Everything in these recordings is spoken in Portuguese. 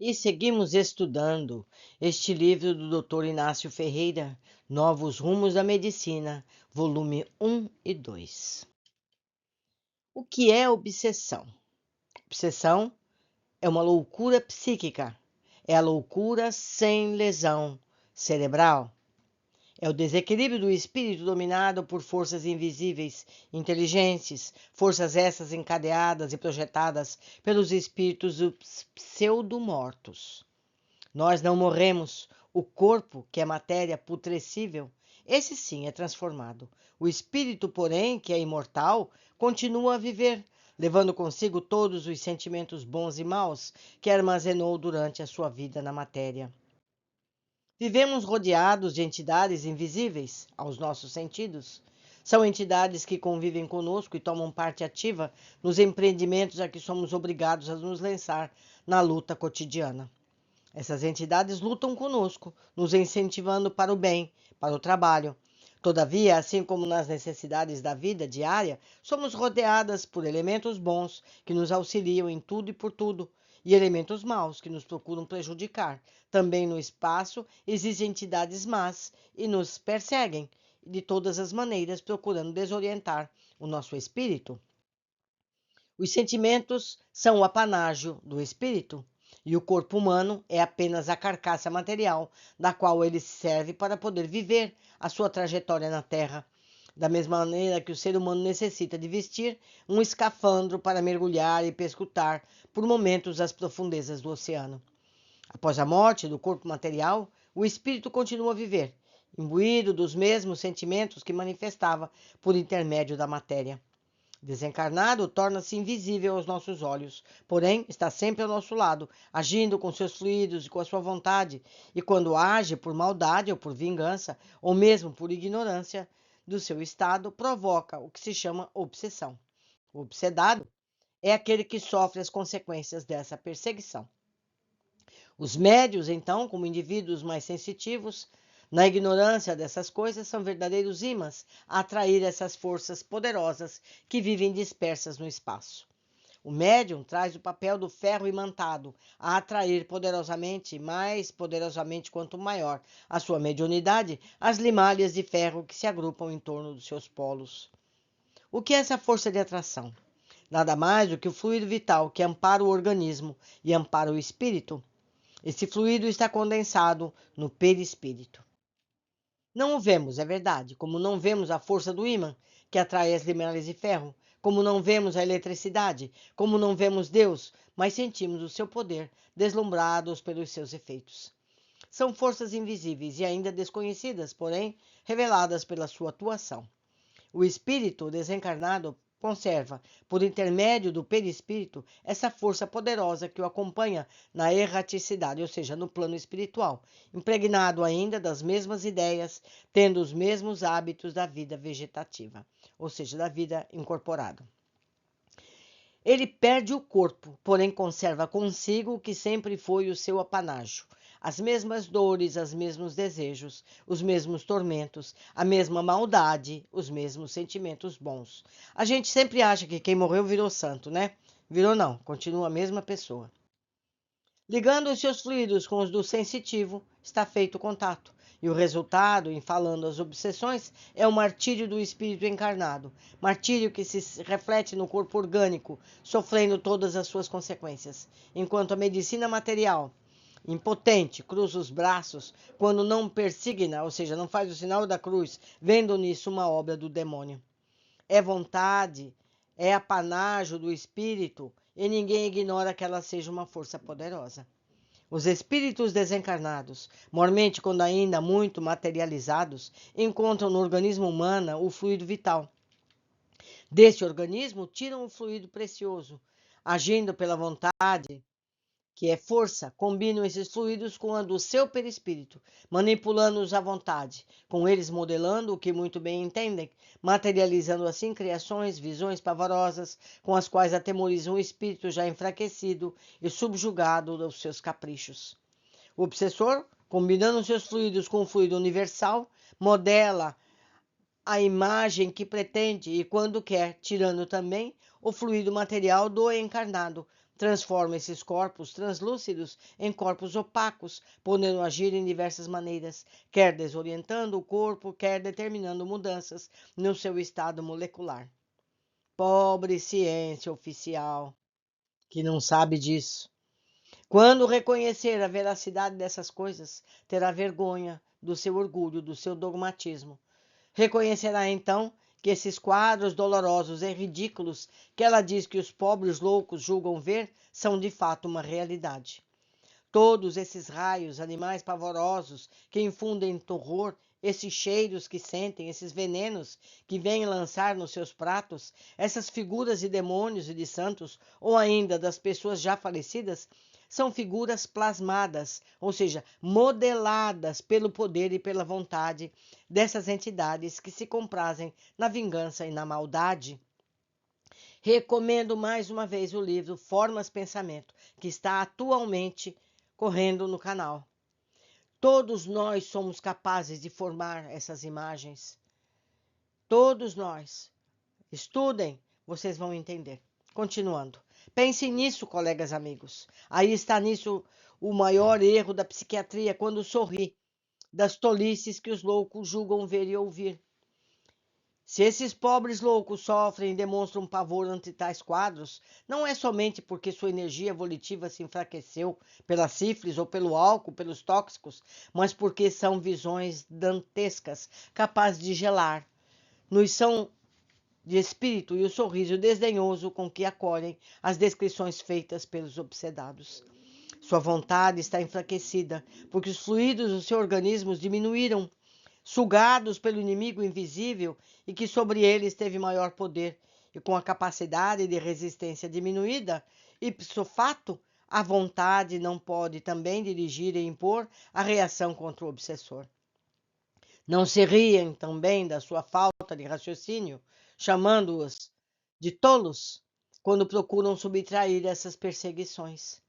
E seguimos estudando este livro do Dr. Inácio Ferreira, Novos Rumos da Medicina, volume 1 e 2. O que é obsessão? Obsessão é uma loucura psíquica, é a loucura sem lesão cerebral. É o desequilíbrio do espírito dominado por forças invisíveis, inteligentes, forças essas encadeadas e projetadas pelos espíritos pseudo-mortos. Nós não morremos. O corpo, que é matéria putrescível, esse sim é transformado. O espírito, porém, que é imortal, continua a viver, levando consigo todos os sentimentos bons e maus que armazenou durante a sua vida na matéria. Vivemos rodeados de entidades invisíveis aos nossos sentidos. São entidades que convivem conosco e tomam parte ativa nos empreendimentos a que somos obrigados a nos lançar na luta cotidiana. Essas entidades lutam conosco, nos incentivando para o bem, para o trabalho. Todavia, assim como nas necessidades da vida diária, somos rodeadas por elementos bons que nos auxiliam em tudo e por tudo, e elementos maus que nos procuram prejudicar. Também no espaço existem entidades más e nos perseguem, de todas as maneiras, procurando desorientar o nosso espírito. Os sentimentos são o apanágio do espírito, e o corpo humano é apenas a carcaça material da qual ele serve para poder viver a sua trajetória na Terra. Da mesma maneira que o ser humano necessita de vestir um escafandro para mergulhar e perscrutar por momentos as profundezas do oceano. Após a morte do corpo material, o espírito continua a viver, imbuído dos mesmos sentimentos que manifestava por intermédio da matéria. Desencarnado, torna-se invisível aos nossos olhos, porém está sempre ao nosso lado, agindo com seus fluidos e com a sua vontade, e quando age por maldade ou por vingança, ou mesmo por ignorância do seu estado, provoca o que se chama obsessão. O obsedado é aquele que sofre as consequências dessa perseguição. Os médios, então, como indivíduos mais sensitivos, na ignorância dessas coisas, são verdadeiros ímãs a atrair essas forças poderosas que vivem dispersas no espaço. O médium traz o papel do ferro imantado, a atrair poderosamente, mais poderosamente quanto maior a sua mediunidade, as limalhas de ferro que se agrupam em torno dos seus polos. O que é essa força de atração? Nada mais do que o fluido vital que ampara o organismo e ampara o espírito. Esse fluido está condensado no perispírito. Não o vemos, é verdade, como não vemos a força do ímã que atrai as limalhas de ferro, como não vemos a eletricidade, como não vemos Deus, mas sentimos o seu poder, deslumbrados pelos seus efeitos. São forças invisíveis e ainda desconhecidas, porém reveladas pela sua atuação. O espírito desencarnado conserva, por intermédio do perispírito, essa força poderosa que o acompanha na erraticidade, ou seja, no plano espiritual, impregnado ainda das mesmas ideias, tendo os mesmos hábitos da vida vegetativa, ou seja, da vida incorporada. Ele perde o corpo, porém conserva consigo o que sempre foi o seu apanágio. As mesmas dores, os mesmos desejos, os mesmos tormentos, a mesma maldade, os mesmos sentimentos bons. A gente sempre acha que quem morreu virou santo, né? Virou não, continua a mesma pessoa. Ligando os seus fluidos com os do sensitivo, está feito o contato. E o resultado, em falando as obsessões, é o martírio do espírito encarnado. Martírio que se reflete no corpo orgânico, sofrendo todas as suas consequências. Enquanto a medicina material, impotente, cruza os braços, quando não persigna, ou seja, não faz o sinal da cruz, vendo nisso uma obra do demônio. É vontade, é apanágio do espírito, e ninguém ignora que ela seja uma força poderosa. Os espíritos desencarnados, mormente quando ainda muito materializados, encontram no organismo humano o fluido vital. Deste organismo, tiram o fluido precioso, agindo pela vontade, que é força, combinam esses fluidos com a do seu perispírito, manipulando-os à vontade, com eles modelando o que muito bem entendem, materializando assim criações, visões pavorosas, com as quais atemorizam o espírito já enfraquecido e subjugado dos seus caprichos. O obsessor, combinando seus fluidos com o fluido universal, modela a imagem que pretende e, quando quer, tirando também o fluido material do encarnado, transforma esses corpos translúcidos em corpos opacos, podendo agir em diversas maneiras, quer desorientando o corpo, quer determinando mudanças no seu estado molecular. Pobre ciência oficial, que não sabe disso. Quando reconhecer a veracidade dessas coisas, terá vergonha do seu orgulho, do seu dogmatismo. Reconhecerá então que esses quadros dolorosos e ridículos que ela diz que os pobres loucos julgam ver são de fato uma realidade. Todos esses raios, animais pavorosos que infundem terror, esses cheiros que sentem, esses venenos que vêm lançar nos seus pratos, essas figuras de demônios e de santos, ou ainda das pessoas já falecidas, são figuras plasmadas, ou seja, modeladas pelo poder e pela vontade dessas entidades que se comprazem na vingança e na maldade. Recomendo mais uma vez o livro Formas Pensamento, que está atualmente correndo no canal. Todos nós somos capazes de formar essas imagens. Todos nós. Estudem, vocês vão entender. Continuando. Pensem nisso, colegas amigos. Aí está nisso o maior erro da psiquiatria, quando sorri das tolices que os loucos julgam ver e ouvir. Se esses pobres loucos sofrem e demonstram pavor ante tais quadros, não é somente porque sua energia volitiva se enfraqueceu pela sífilis ou pelo álcool, pelos tóxicos, mas porque são visões dantescas, capazes de gelar. Nos são de espírito e o sorriso desdenhoso com que acolhem as descrições feitas pelos obsedados. Sua vontade está enfraquecida, porque os fluidos do seu organismo diminuíram, sugados pelo inimigo invisível e que sobre eles teve maior poder, e com a capacidade de resistência diminuída, ipso facto, a vontade não pode também dirigir e impor a reação contra o obsessor. Não se riem também da sua falta de raciocínio, chamando-os de tolos, quando procuram subtrair essas perseguições.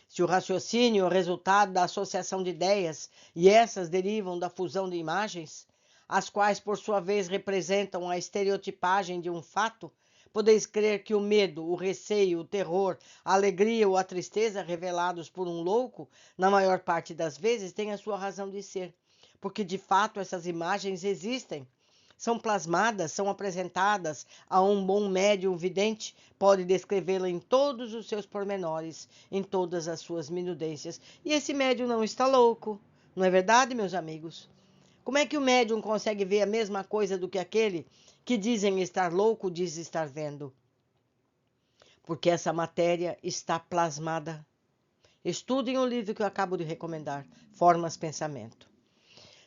Se o raciocínio é o resultado da associação de ideias e essas derivam da fusão de imagens, as quais por sua vez representam a estereotipagem de um fato, podeis crer que o medo, o receio, o terror, a alegria ou a tristeza revelados por um louco, na maior parte das vezes, têm a sua razão de ser, porque de fato essas imagens existem. São plasmadas, são apresentadas a um bom médium vidente, pode descrevê-la em todos os seus pormenores, em todas as suas minudências. E esse médium não está louco, não é verdade, meus amigos? Como é que o médium consegue ver a mesma coisa do que aquele que dizem estar louco diz estar vendo? Porque essa matéria está plasmada. Estudem o livro que eu acabo de recomendar, Formas Pensamento.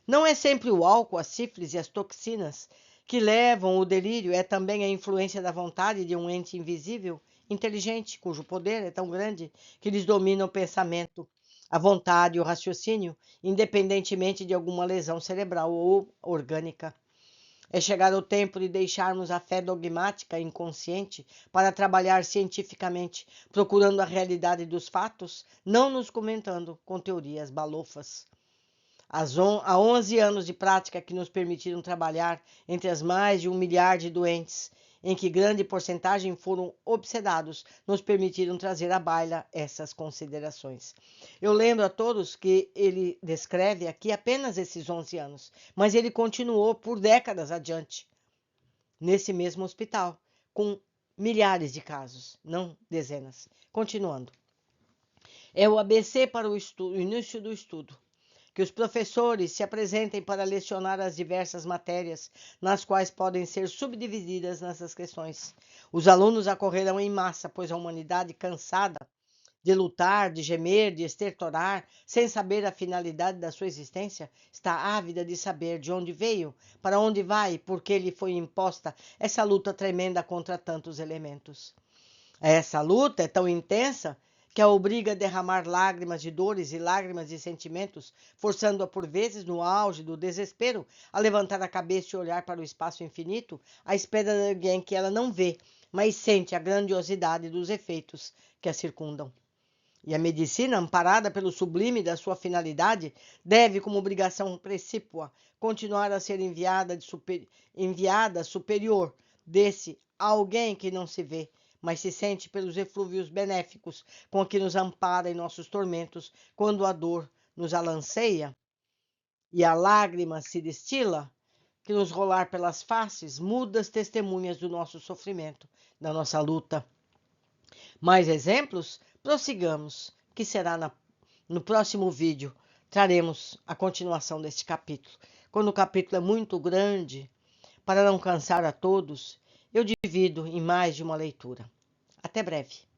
Não é sempre o álcool, a sífilis e as toxinas que levam o delírio, é também a influência da vontade de um ente invisível, inteligente, cujo poder é tão grande que lhes domina o pensamento, a vontade e o raciocínio, independentemente de alguma lesão cerebral ou orgânica. É chegado o tempo de deixarmos a fé dogmática e inconsciente para trabalhar cientificamente, procurando a realidade dos fatos, não nos comentando com teorias balofas. Há 11 anos de prática que nos permitiram trabalhar entre as mais de 1 milhar de doentes, em que grande porcentagem foram obsedados, nos permitiram trazer à baila essas considerações. Eu lembro a todos que ele descreve aqui apenas esses 11 anos, mas ele continuou por décadas adiante, nesse mesmo hospital, com milhares de casos, não dezenas. Continuando. É o ABC para o início do estudo. Que os professores se apresentem para lecionar as diversas matérias, nas quais podem ser subdivididas nessas questões. Os alunos acorrerão em massa, pois a humanidade, cansada de lutar, de gemer, de estertorar, sem saber a finalidade da sua existência, está ávida de saber de onde veio, para onde vai, por que lhe foi imposta essa luta tremenda contra tantos elementos. Essa luta é tão intensa que a obriga a derramar lágrimas de dores e lágrimas de sentimentos, forçando-a por vezes, no auge do desespero, a levantar a cabeça e olhar para o espaço infinito, à espera de alguém que ela não vê, mas sente a grandiosidade dos efeitos que a circundam. E a medicina, amparada pelo sublime da sua finalidade, deve, como obrigação precípua, continuar a ser enviada superior desse a alguém que não se vê, mas se sente pelos eflúvios benéficos com que nos ampara em nossos tormentos, quando a dor nos alanceia e a lágrima se destila, que nos rolar pelas faces, mudas testemunhas do nosso sofrimento, da nossa luta. Mais exemplos? Prossigamos, que será no próximo vídeo. Traremos a continuação deste capítulo. Quando o capítulo é muito grande, para não cansar a todos, eu divido em mais de uma leitura. Até breve.